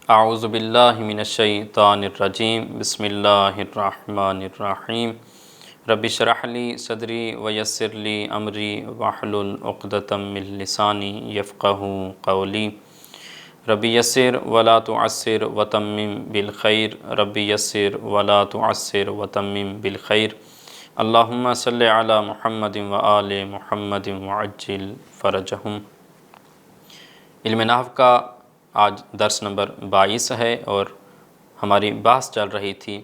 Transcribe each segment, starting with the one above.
اعوذ باللہ من الشیطان الرجیم بسم اللہ الرحمن الرحیم رب اشرح لی صدری ویسر لی امری واحلل عقدۃ من لسانی یفقہوا قولی رب یسر ولا تعسر وتمم بالخیر رب یسر ولا تعسر وتمم بالخیر اللہم صلی علی محمد وآل محمد وعجل فرجہم۔ علم نحو کا آج درس نمبر 22 ہے اور ہماری بحث چل رہی تھی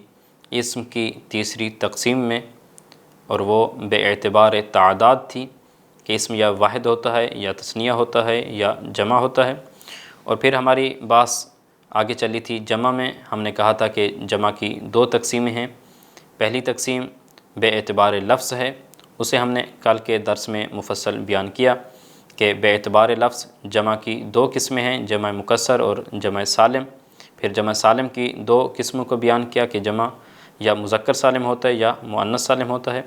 اسم کی تیسری تقسیم میں، اور وہ بے اعتبار تعداد تھی کہ اسم یا واحد ہوتا ہے یا تثنیہ ہوتا ہے یا جمع ہوتا ہے۔ اور پھر ہماری بحث آگے چلی تھی جمع میں۔ ہم نے کہا تھا کہ جمع کی دو تقسیمیں ہیں۔ پہلی تقسیم بے اعتبار لفظ ہے، اسے ہم نے کل کے درس میں مفصل بیان کیا کہ بے اعتبار لفظ جمع کی دو قسمیں ہیں، جمع مکسر اور جمع سالم۔ پھر جمع سالم کی دو قسموں کو بیان کیا کہ جمع یا مذکر سالم ہوتا ہے یا مؤنث سالم ہوتا ہے۔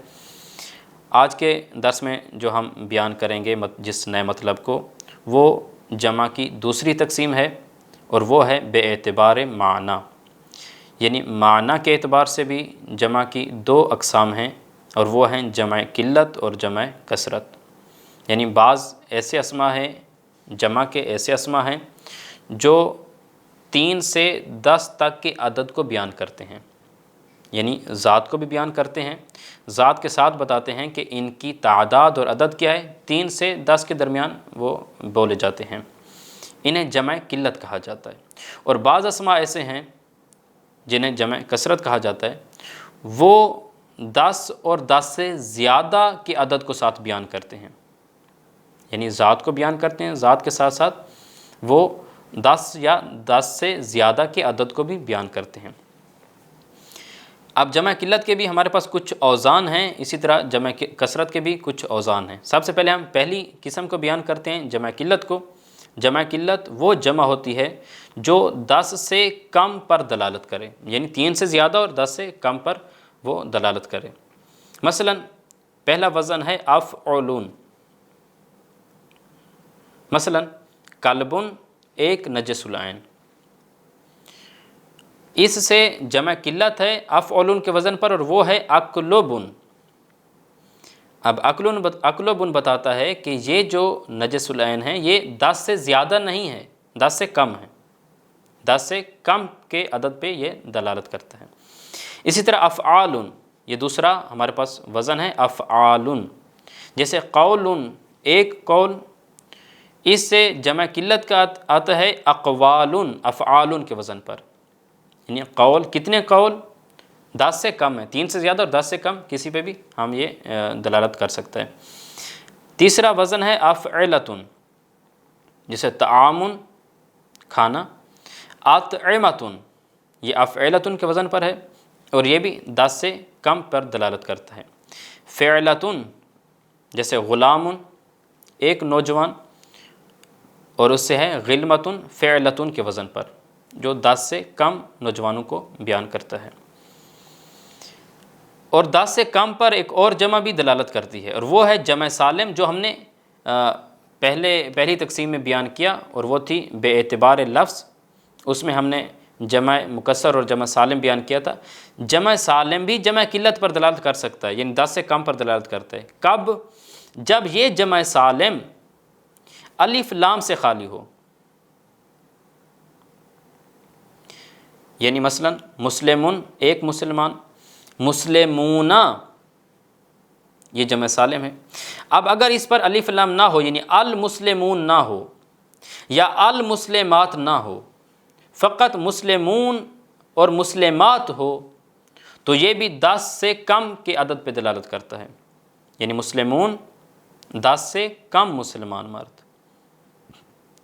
آج کے درس میں جو ہم بیان کریں گے جس نئے مطلب کو، وہ جمع کی دوسری تقسیم ہے، اور وہ ہے بے اعتبار معنی۔ یعنی معنی کے اعتبار سے بھی جمع کی دو اقسام ہیں، اور وہ ہیں جمع قلت اور جمع کثرت۔ یعنی بعض ایسے اسما ہیں، جمع کے ایسے اسما ہیں جو 3 سے 10 تک کے عدد کو بیان کرتے ہیں، یعنی ذات کو بھی بیان کرتے ہیں، ذات کے ساتھ بتاتے ہیں کہ ان کی تعداد اور عدد کیا ہے، 3 سے 10 کے درمیان وہ بولے جاتے ہیں، انہیں جمع قلت کہا جاتا ہے۔ اور بعض اسما ایسے ہیں جنہیں جمع کثرت کہا جاتا ہے، وہ 10 اور 10 سے زیادہ کے عدد کو ساتھ بیان کرتے ہیں، یعنی ذات کو بیان کرتے ہیں، ذات کے ساتھ ساتھ وہ 10 یا 10 سے زیادہ کے عدد کو بھی بیان کرتے ہیں۔ اب جمع قلت کے بھی ہمارے پاس کچھ اوزان ہیں، اسی طرح جمع کثرت کے بھی کچھ اوزان ہیں۔ سب سے پہلے ہم پہلی قسم کو بیان کرتے ہیں، جمع قلت کو۔ جمع قلت وہ جمع ہوتی ہے جو 10 سے کم پر دلالت کرے، یعنی 3 سے زیادہ اور 10 سے کم پر وہ دلالت کرے۔ مثلا پہلا وزن ہے افعلون۔ مثلا کلبن ایک نجس العین، اس سے جمع قلت ہے افعلون کے وزن پر، اور وہ ہے اکلبن۔ اب اکلبن بتاتا ہے کہ یہ جو نجس العین ہے یہ 10 سے زیادہ نہیں ہے، 10 سے کم ہے، 10 سے کم کے عدد پہ یہ دلالت کرتا ہے۔ اسی طرح افعالن، یہ دوسرا ہمارے پاس وزن ہے افعالن۔ جیسے قولن ایک قول، اس سے جمع قلت کا آتا ہے اقوالن، افعالن کے وزن پر، یعنی قول کتنے قول، 10 سے کم ہے، 3 سے زیادہ اور 10 سے کم کسی پہ بھی ہم یہ دلالت کر سکتے ہیں۔ تیسرا وزن ہے افعلتن، جیسے طعامن کھانا، اطعمتن یہ افعلتن کے وزن پر ہے، اور یہ بھی 10 سے کم پر دلالت کرتا ہے۔ فعلتن جیسے غلامن ایک نوجوان، اور اس سے ہے غلمتن فعلتن کے وزن پر، جو 10 سے کم نوجوانوں کو بیان کرتا ہے۔ اور 10 سے کم پر ایک اور جمع بھی دلالت کرتی ہے، اور وہ ہے جمع سالم، جو ہم نے پہلی تقسیم میں بیان کیا، اور وہ تھی بے اعتبار لفظ۔ اس میں ہم نے جمع مکسر اور جمع سالم بیان کیا تھا۔ جمع سالم بھی جمع قلت پر دلالت کر سکتا ہے، یعنی 10 سے کم پر دلالت کرتا ہے۔ کب؟ جب یہ جمع سالم الف لام سے خالی ہو، یعنی مثلا مسلمون ایک مسلمان، مسلمون یہ جمع سالم ہے۔ اب اگر اس پر الف لام نہ ہو، یعنی المسلمون نہ ہو یا المسلمات نہ ہو، فقط مسلمون اور مسلمات ہو، تو یہ بھی 10 سے کم کے عدد پہ دلالت کرتا ہے، یعنی مسلمون 10 سے کم مسلمان مرد،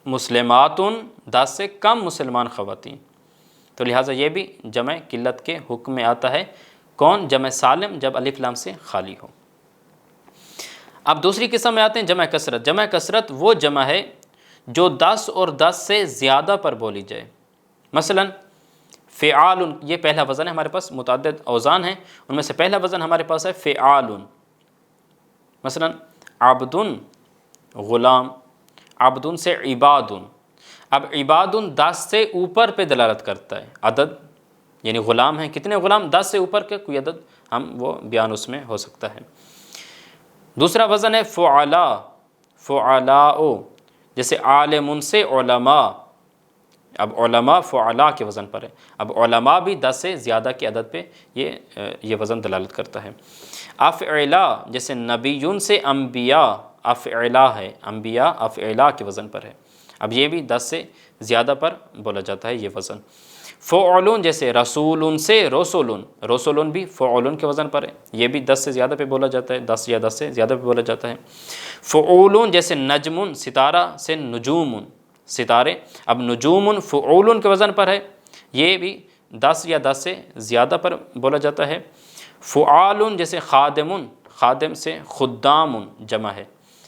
مسلماتن 10 سے کم مسلمان خواتین، تو لہٰذا یہ بھی جمع قلت کے حکم میں آتا ہے۔ کون؟ جمع سالم، جب الف لام سے خالی ہو۔ اب دوسری قسم میں آتے ہیں جمع کثرت۔ جمع کثرت وہ جمع ہے جو 10 اور 10 سے زیادہ پر بولی جائے۔ مثلا فعال، یہ پہلا وزن ہے، ہمارے پاس متعدد اوزان ہیں، ان میں سے پہلا وزن ہمارے پاس ہے فعال۔ مثلا عبدن غلام، عبدن سے عبادن۔ اب عباد 10 سے اوپر پہ دلالت کرتا ہے، عدد یعنی غلام ہیں، کتنے غلام؟ 10 سے اوپر کے کوئی عدد ہم وہ بیان اس میں ہو سکتا ہے۔ دوسرا وزن ہے فعلا، فعلاء، جیسے عالم سے علماء، اب علماء فعلا کے وزن پر ہے، اب علماء بھی 10 سے زیادہ کی عدد پہ یہ وزن دلالت کرتا ہے۔ افعلا، جیسے نبی سے انبیاء، افعلا ہے، انبیاء افعلا کے وزن پر ہے، اب یہ بھی 10 سے زیادہ پر بولا جاتا ہے یہ وزن۔ فعلون، جیسے رسول سے رسولن، رسولن بھی فعلون کے وزن پر ہے، یہ بھی 10 سے زیادہ پہ بولا جاتا ہے، 10 یا 10 سے زیادہ پہ بولا جاتا ہے۔ فعولون، جیسے نجم، ستارہ سے نجوم، ستارے، اب نجوم فعولن کے وزن پر ہے، یہ بھی 10 یا 10 سے زیادہ پر بولا جاتا ہے۔ فعالن، جیسے خادم، خادم سے خدام جمع ہے،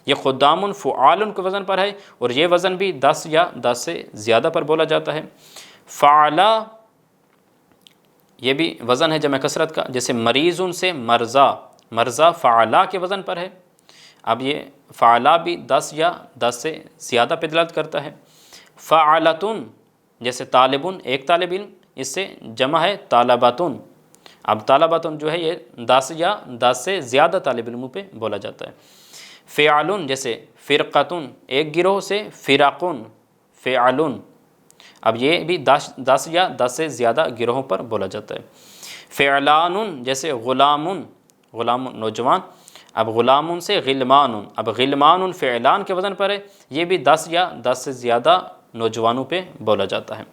یہ خدام فعالن کے وزن پر ہے اور یہ وزن بھی 10 یا 10 سے زیادہ پر بولا جاتا ہے۔ فعلا، یہ بھی وزن ہے جمع کثرت کا، جیسے مریض سے مرضا، مرضا فعلا کے وزن پر ہے، اب یہ فعلا بھی 10 یا 10 سے زیادہ پہ دلالت کرتا ہے۔ فعلتن، جیسے طالبن، ایک طالب علم، اس سے جمع ہے طالباتن، اب طالباتن جو ہے یہ 10 یا 10 سے زیادہ طالب علموں پہ بولا جاتا ہے۔ فعلن، جیسے فرقتن، ایک گروہ سے فرقن، فعلن، اب یہ بھی 10 یا 10 سے زیادہ گروہوں پر بولا جاتا ہے۔ فعلان، جیسے غلامن، غلام نوجوان، اب غلام سے غلمان، اب غلمان فعلان کے وزن پر ہے، یہ بھی 10 یا 10 سے زیادہ نوجوانوں پہ بولا جاتا ہے۔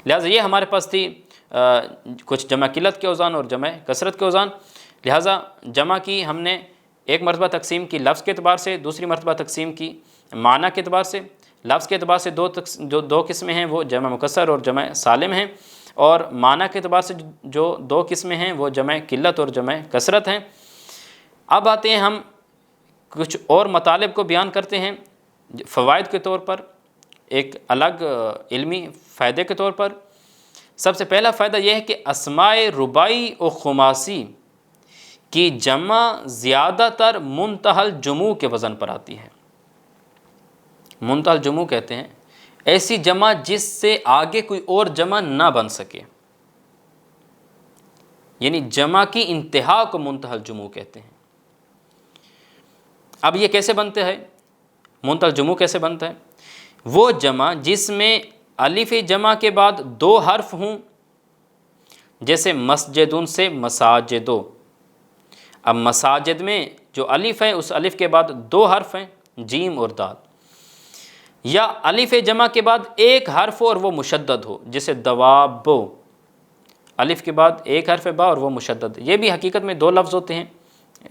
لہٰذا یہ ہمارے پاس تھی کچھ جمع قلت کے اوزان اور جمع کثرت کے اوزان۔ لہٰذا جمع کی ہم نے ایک مرتبہ تقسیم کی لفظ کے اعتبار سے، دوسری مرتبہ تقسیم کی معنی کے اعتبار سے۔ لفظ کے اعتبار سے دو قسمیں ہیں، وہ جمع مکسر اور جمع سالم ہیں، اور معنی کے اعتبار سے جو 2 قسمیں ہیں وہ جمع قلت اور جمع کثرت ہیں۔ اب آتے ہیں ہم کچھ اور مطالب کو بیان کرتے ہیں فوائد کے طور پر، ایک الگ علمی فائدے کے طور پر۔ سب سے پہلا فائدہ یہ ہے کہ اسماء رباعی و خماسی کی جمع زیادہ تر منتہی الجموع کے وزن پر آتی ہے۔ منتہی الجموع کہتے ہیں ایسی جمع جس سے آگے کوئی اور جمع نہ بن سکے، یعنی جمع کی انتہا کو منتہی الجموع کہتے ہیں۔ اب یہ کیسے بنتے ہیں؟ منتہی الجموع کیسے بنتا ہے؟ وہ جمع جس میں الف جمع کے بعد 2 حرف ہوں، جیسے مسجدن سے مساجدو، اب مساجد میں جو الف ہے اس الف کے بعد 2 حرف ہیں، جیم اور دال، یا الف جمع کے بعد 1 حرف اور وہ مشدد ہو، جیسے دوابو، الف کے بعد 1 حرف با اور وہ مشدد۔ یہ بھی حقیقت میں 2 لفظ ہوتے ہیں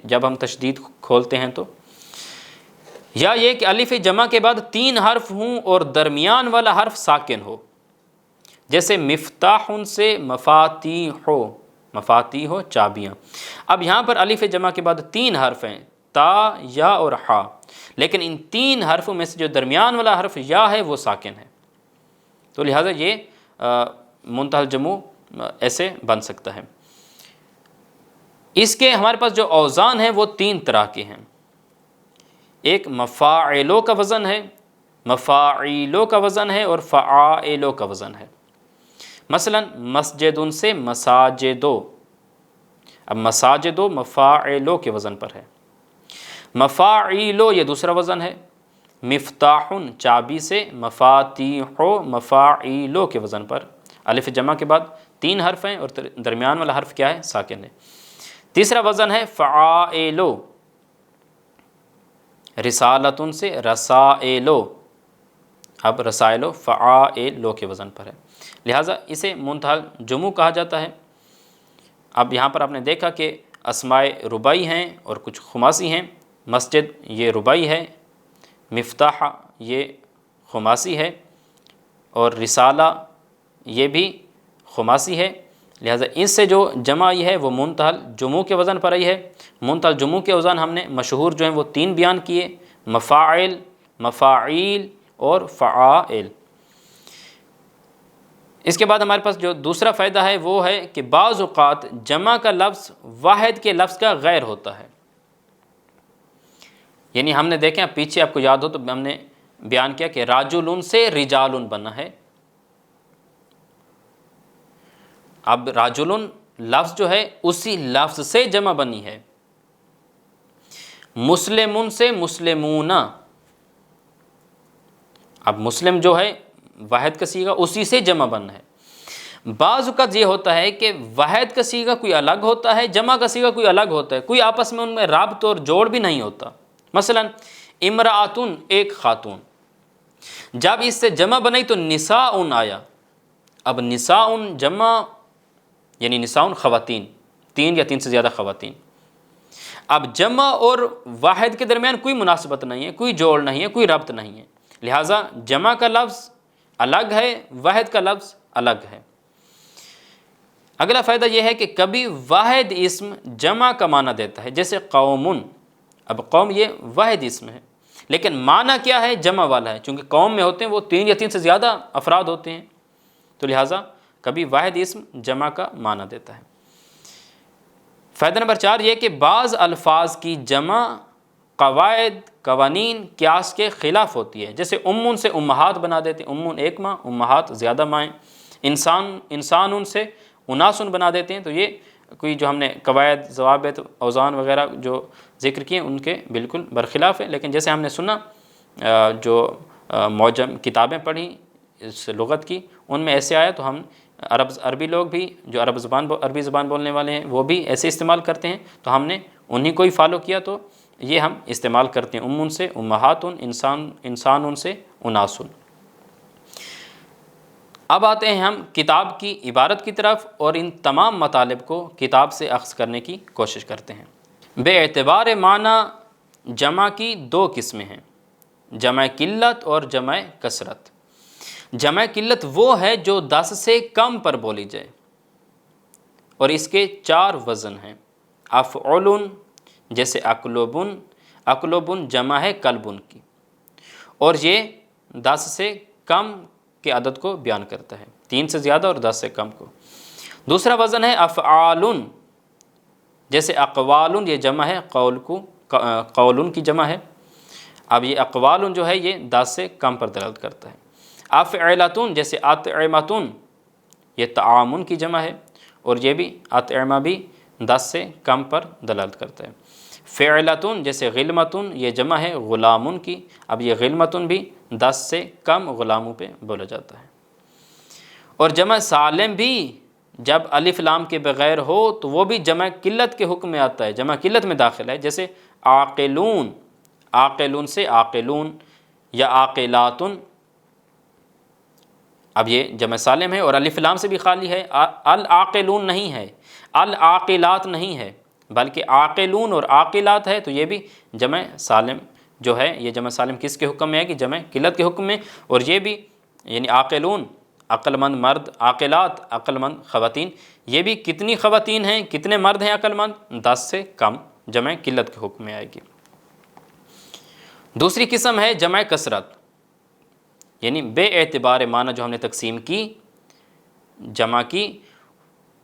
جب ہم تشدید کھولتے ہیں تو، یا یہ کہ الف جمع کے بعد 3 حرف ہوں اور درمیان والا حرف ساکن ہو، جیسے مفتاح سے مفاتیح، مفاتیح ہو چابیاں۔ اب یہاں پر الف جمع کے بعد 3 حرف ہیں، تا، یا اور ہا، لیکن ان 3 حرفوں میں سے جو درمیان والا حرف یا ہے وہ ساکن ہے، تو لہٰذا یہ منتہی الجموع ایسے بن سکتا ہے۔ اس کے ہمارے پاس جو اوزان ہیں وہ 3 طرح کے ہیں، ایک مفاعلوں کا وزن ہے، مفاعیلوں کا وزن ہے، اور فعائلوں کا وزن ہے۔ مثلا مسجدن سے مساجدو، اب مساجدو مفاعلوں کے وزن پر ہے۔ مفاعیلو یہ دوسرا وزن ہے، مفتاحن چابی سے مفاتیحو مفاعیلو کے وزن پر، الف جمع کے بعد 3 حرف ہیں اور درمیان والا حرف کیا ہے؟ ساکن ہے۔ تیسرا وزن ہے فعائلو، رسالتن سے رسائلو، اب رسائلو فعائلو کے وزن پر ہے، لہٰذا اسے منتہی الجموع کہا جاتا ہے۔ اب یہاں پر آپ نے دیکھا کہ اسماء رباعی ہیں اور کچھ خماسی ہیں، مسجد یہ رباعی ہے، مفتاح یہ خماسی ہے، اور رسالہ یہ بھی خماسی ہے، لہٰذا اس سے جو جمع آئی ہے وہ منتہی الجموع کے وزن پر آئی ہے۔ منتہی الجموع کے اوزان ہم نے مشہور جو ہیں وہ 3 بیان کیے، مفاعل، مفاعیل اور فعائل۔ اس کے بعد ہمارے پاس جو دوسرا فائدہ ہے وہ ہے کہ بعض اوقات جمع کا لفظ واحد کے لفظ کا غیر ہوتا ہے، یعنی ہم نے دیکھیں پیچھے آپ کو یاد ہو تو ہم نے بیان کیا کہ راجلن سے رجالن بنا ہے. اب راجلن لفظ جو ہے اسی لفظ سے جمع بنی ہے. مسلمن سے مسلمون، اب مسلم جو ہے واحد کا صیغہ اسی سے جمع بننا ہے. بعض اوقات یہ ہوتا ہے کہ واحد کا صیغہ کوئی الگ ہوتا ہے، جمع کا صیغہ کوئی الگ ہوتا ہے، کوئی آپس میں ان میں رابط اور جوڑ بھی نہیں ہوتا. مثلا امرأتن ایک خاتون، جب اس سے جمع بنائی تو نساء آیا. اب نساء جمع یعنی نساء خواتین، تین یا تین سے زیادہ خواتین. اب جمع اور واحد کے درمیان کوئی مناسبت نہیں ہے، کوئی جوڑ نہیں ہے، کوئی ربط نہیں ہے، لہٰذا جمع کا لفظ الگ ہے، واحد کا لفظ الگ ہے. اگلا فائدہ یہ ہے کہ کبھی واحد اسم جمع کا معنی دیتا ہے، جیسے قوم. اب قوم یہ واحد اسم ہے لیکن معنی کیا ہے؟ جمع والا ہے، چونکہ قوم میں ہوتے ہیں وہ تین یا تین سے زیادہ افراد ہوتے ہیں، تو لہٰذا کبھی واحد اسم جمع کا معنی دیتا ہے. فائدہ نمبر 4 یہ کہ بعض الفاظ کی جمع قواعد قوانین قیاس کے خلاف ہوتی ہے. جیسے امن سے امہات بنا دیتے ہیں، امن ایک ماں، امہات زیادہ مائیں. انسان ان سے اناسن بنا دیتے ہیں، تو یہ کوئی جو ہم نے قواعد ضوابط اوزان وغیرہ جو ذکر کیے ان کے بالکل برخلاف ہے. لیکن جیسے ہم نے سنا جو معجم کتابیں پڑھی اس لغت کی، ان میں ایسے آیا تو ہم عربی لوگ بھی جو عربی زبان بولنے والے ہیں وہ بھی ایسے استعمال کرتے ہیں، تو ہم نے انہی کو ہی فالو کیا، تو یہ ہم استعمال کرتے ہیں. امن سے امہاتن، انسان ان سے اناسن. اب آتے ہیں ہم کتاب کی عبارت کی طرف اور ان تمام مطالب کو کتاب سے اخذ کرنے کی کوشش کرتے ہیں. بے اعتبار معنی جمع کی دو قسمیں ہیں، جمع قلت اور جمع کثرت. جمع قلت وہ ہے جو 10 سے کم پر بولی جائے اور اس کے 4 وزن ہیں. افعلن جیسے اقلبن، اقلبن جمع ہے قلبن کی، اور یہ 10 سے کم کے عدد کو بیان کرتا ہے، 3 سے زیادہ اور 10 سے کم کو. دوسرا وزن ہے افعالن جیسے اقوالن، یہ جمع ہے قولن کی جمع ہے. اب یہ اقوالن جو ہے یہ 10 سے کم پر دلالت کرتا ہے. افعلتن جیسے اطعمتن، یہ طعامن کی جمع ہے اور یہ بھی اطعمہ بھی 10 سے کم پر دلالت کرتا ہے. فعلتن جیسے غلمتن، یہ جمع ہے غلامن کی. اب یہ غلمتن بھی 10 سے کم غلاموں پہ بولا جاتا ہے. اور جمع سالم بھی جب الف لام کے بغیر ہو تو وہ بھی جمع قلت کے حکم میں آتا ہے، جمع قلت میں داخل ہے. جیسے عاقلون، عاقلون سے عاقلون یا عاقلاتن. اب یہ جمع سالم ہے اور الف لام سے بھی خالی ہے. العاقلون نہیں ہے، العاقلات نہیں ہے، بلکہ عاقلون اور عاقلات ہے، تو یہ بھی جمع سالم جو ہے. یہ جمع سالم کس کے حکم میں ہے؟ کہ جمع قلت کے حکم میں. اور یہ بھی یعنی عاقلون عقل مند مرد، عاقلات عقل مند خواتین. یہ بھی کتنی خواتین ہیں، کتنے مرد ہیں عقل مند؟ 10 سے کم، جمع قلت کے حکم میں آئے گی. دوسری قسم ہے جمع کثرت، یعنی بے اعتبار معنی جو ہم نے تقسیم کی جمع کی،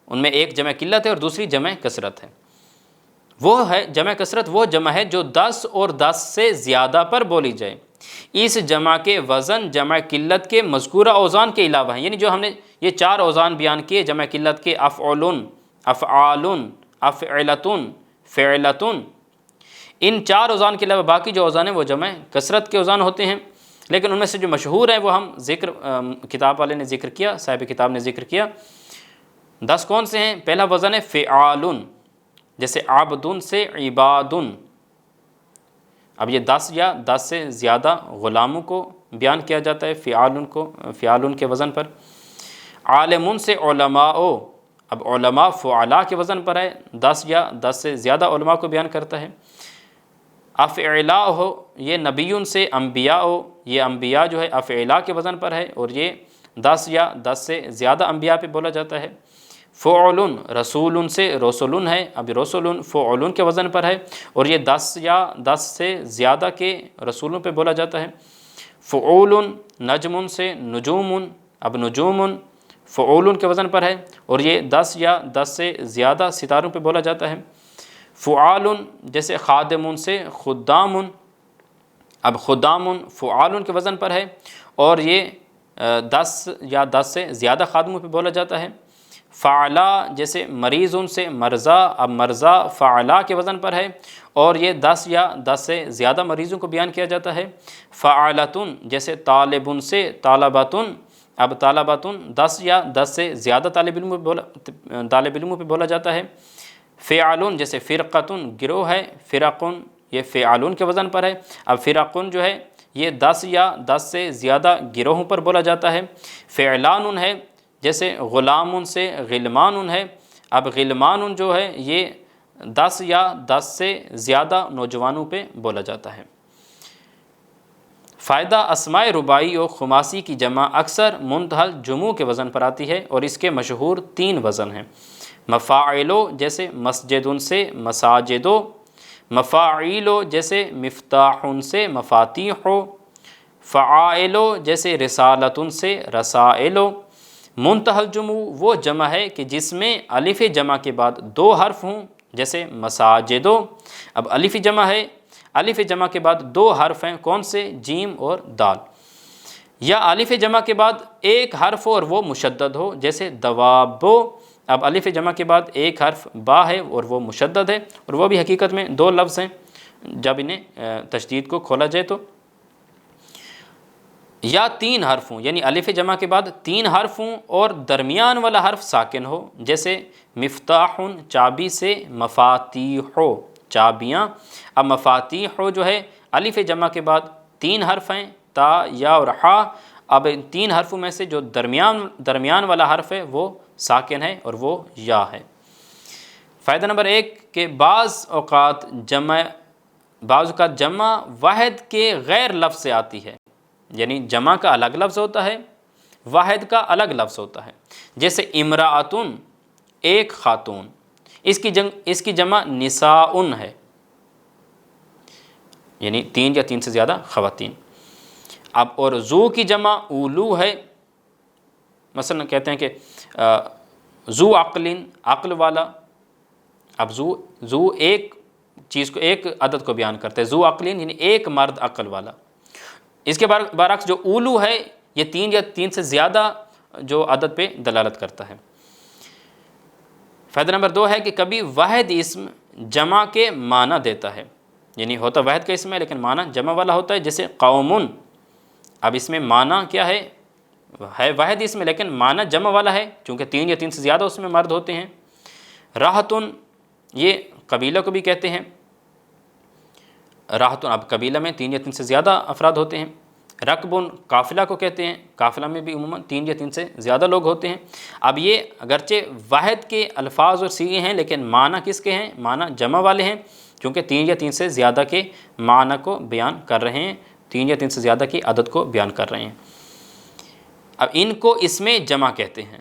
ان میں ایک جمع قلت ہے اور دوسری جمع کثرت ہے. وہ ہے جمع کثرت، وہ جمع ہے جو 10 اور 10 سے زیادہ پر بولی جائے. اس جمع کے وزن جمع قلت کے مذکورہ اوزان کے علاوہ ہیں. یعنی جو ہم نے یہ 4 اوزان بیان کیے جمع قلت کے، افعلن، افعالن، افعلتن، فعلتن، ان 4 اوزان کے علاوہ باقی جو اوزان ہیں وہ جمع کثرت کے اوزان ہوتے ہیں. لیکن ان میں سے جو مشہور ہیں وہ ہم کتاب والے نے ذکر کیا، صاحب کتاب نے ذکر کیا. 10 کون سے ہیں؟ پہلا وزن ہے فعالن جیسے عبدن سے عبادن. اب یہ 10 یا 10 سے زیادہ غلاموں کو بیان کیا جاتا ہے فعالن کے وزن پر. عالمن سے علماء، اب علماء فعلا کے وزن پر ہے، 10 یا 10 سے زیادہ علماء کو بیان کرتا ہے. افعلا ہو یہ نبیون سے انبیاء ہو، یہ انبیاء جو ہے افعلا کے وزن پر ہے اور یہ 10 یا 10 سے زیادہ انبیاء پہ بولا جاتا ہے. فعلن رسولن سے رسولن ہے، اب رسولن فعلن کے وزن پر ہے اور یہ 10 یا 10 سے زیادہ کے رسولوں پہ بولا جاتا ہے. فعولن نجمن سے نجومن، اب نجومن فعولن کے وزن پر ہے اور یہ 10 یا 10 سے زیادہ ستاروں پہ بولا جاتا ہے. فعالن جیسے خادمن سے خدامن، اب خدام فعال کے وزن پر ہے، اور یہ 10 یا 10 سے زیادہ خادموں پہ بولا جاتا ہے۔ فعلا جیسے مریض سے مرضا، اب مرضا فعلا کے وزن پر ہے، اور یہ 10 یا 10 سے زیادہ مریضوں کو بیان کیا جاتا ہے۔ فعالتن جیسے طالب سے طالباتن، اب طالباتن 10 یا 10 سے زیادہ طالب علموں پہ بولا جاتا ہے۔ فعالن جیسے فرقتن گروہ ہے، فرقن یہ فعالن کے وزن پر ہے۔ اب فرقن جو ہے یہ 10 یا 10 سے زیادہ گروہوں پر بولا جاتا ہے۔ فعلان ہے جیسے غلام سے غلمان ہے، اب غلمان جو ہے یہ 10 یا 10 سے زیادہ نوجوانوں پہ بولا جاتا ہے۔ فائدہ اسماء رباعی و خماسی کی جمع اکثر منتہی الجموع کے وزن پر آتی ہے، اور اس کے مشہور 3 وزن ہیں۔ مفاعلو جیسے مسجد سے مساجدو، مفاعیلو جیسے مفتاح سے مفاتیح، فعائلو جیسے رسالت سے رسائلو۔ منتہی الجموع وہ جمع ہے کہ جس میں الف جمع کے بعد 2 حرف ہوں، جیسے مساجدو، اب الف جمع ہے، الف جمع کے بعد 2 حرف ہیں، کون سے؟ جیم اور دال، یا الف جمع کے بعد 1 حرف ہو اور وہ مشدد ہو، جیسے دوابو، اب الف جمع کے بعد 1 حرف با ہے اور وہ مشدد ہے، اور وہ بھی حقیقت میں 2 لفظ ہیں جب انہیں تشدید کو کھولا جائے تو، یا 3 حرف ہوں، یعنی الف جمع کے بعد 3 حرف ہوں اور درمیان والا حرف ساکن ہو، جیسے مفتاح چابی سے مفاتیح چابیاں، اب مفاتیح جو ہے الف جمع کے بعد 3 حرف ہیں، تا یا اور ہا، اب ان 3 حرفوں میں سے جو درمیان والا حرف ہے وہ ساکن ہے اور وہ یا ہے۔ فائدہ نمبر 1 کہ بعض اوقات جمع واحد کے غیر لفظ سے آتی ہے، یعنی جمع کا الگ لفظ ہوتا ہے، واحد کا الگ لفظ ہوتا ہے، جیسے امرأتن ایک خاتون، اس کی جمع نساء ہے، یعنی 3 یا 3 سے زیادہ خواتین۔ اب اور ذو کی جمع اولو ہے، مثلا کہتے ہیں کہ ذو عقل والا، اب ذو ایک چیز کو، ایک عدد کو بیان کرتے ہیں، ذو عقلین یعنی ایک مرد عقل والا۔ اس کے برعکس جو اولو ہے یہ 3 یا 3 سے زیادہ جو عدد پہ دلالت کرتا ہے۔ فائدہ نمبر 2 ہے کہ کبھی واحد اسم جمع کے معنی دیتا ہے، یعنی ہوتا واحد کا اسم ہے لیکن معنی جمع والا ہوتا ہے، جیسے قومن، اب اس میں معنی کیا ہے واحد اسم لیکن معنی جمع والا ہے، چونکہ 3 یا 3 سے زیادہ اس میں مرد ہوتے ہیں۔ راحتن یہ قبیلہ کو بھی کہتے ہیں، راحتن اب قبیلہ میں 3 یا 3 سے زیادہ افراد ہوتے ہیں۔ رکبن قافلہ کو کہتے ہیں، قافلہ میں بھی عموماً 3 یا 3 سے زیادہ لوگ ہوتے ہیں۔ اب یہ اگرچہ واحد کے الفاظ اور صیغے ہیں لیکن معنی کس کے ہیں؟ معنی جمع والے ہیں، کیونکہ 3 یا 3 سے زیادہ کے معنی کو بیان کر رہے ہیں، 3 یا 3 سے زیادہ کی عدد کو بیان کر رہے ہیں۔ اب ان کو اسم جمع کہتے ہیں۔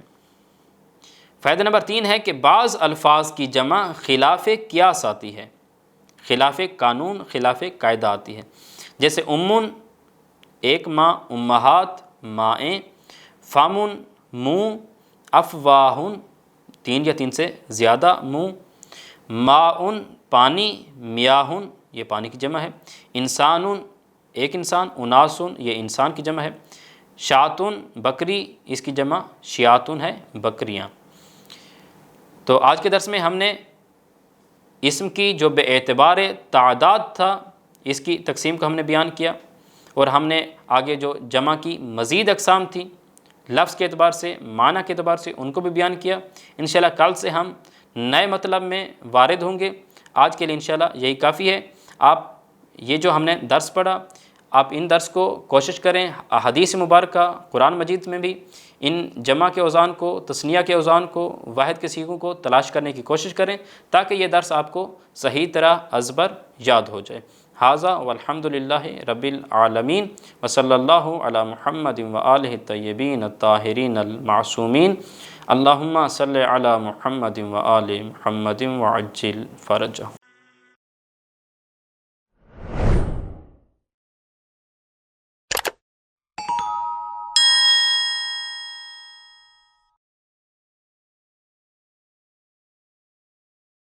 فائدہ نمبر 3 ہے کہ بعض الفاظ کی جمع خلاف قیاس آتی ہے، خلاف قانون، خلاف قاعدہ آتی ہے، جیسے امن ایک ماں، امہات مائیں، فامن منہ، افواہن 3 یا 3 سے زیادہ منہ، ماؤن پانی، میاہن یہ پانی کی جمع ہے، انسانن ایک انسان، اناسن یہ انسان کی جمع ہے، شاتن بکری اس کی جمع شیاتن ہے بکریاں۔ تو آج کے درس میں ہم نے اسم کی جو بے اعتبار تعداد تھا اس کی تقسیم کو ہم نے بیان کیا، اور ہم نے آگے جو جمع کی مزید اقسام تھیں لفظ کے اعتبار سے، معنی کے اعتبار سے، ان کو بھی بیان کیا۔ انشاءاللہ کل سے ہم نئے مطلب میں وارد ہوں گے۔ آج کے لیے انشاءاللہ یہی کافی ہے۔ آپ یہ جو ہم نے درس پڑھا، آپ ان درس کو کوشش کریں حدیث مبارکہ قرآن مجید میں بھی ان جمع کے اوزان کو، تثنیہ کے اوزان کو، واحد کے صیغوں کو تلاش کرنے کی کوشش کریں تاکہ یہ درس آپ کو صحیح طرح ازبر یاد ہو جائے۔ ھذا والحمد للہ رب العالمین وصلی اللہ علی محمد وآلہ الطیبین الطاہرین المعصومین، اللہم صلی علی محمد وآل محمد وعجل فرجہ۔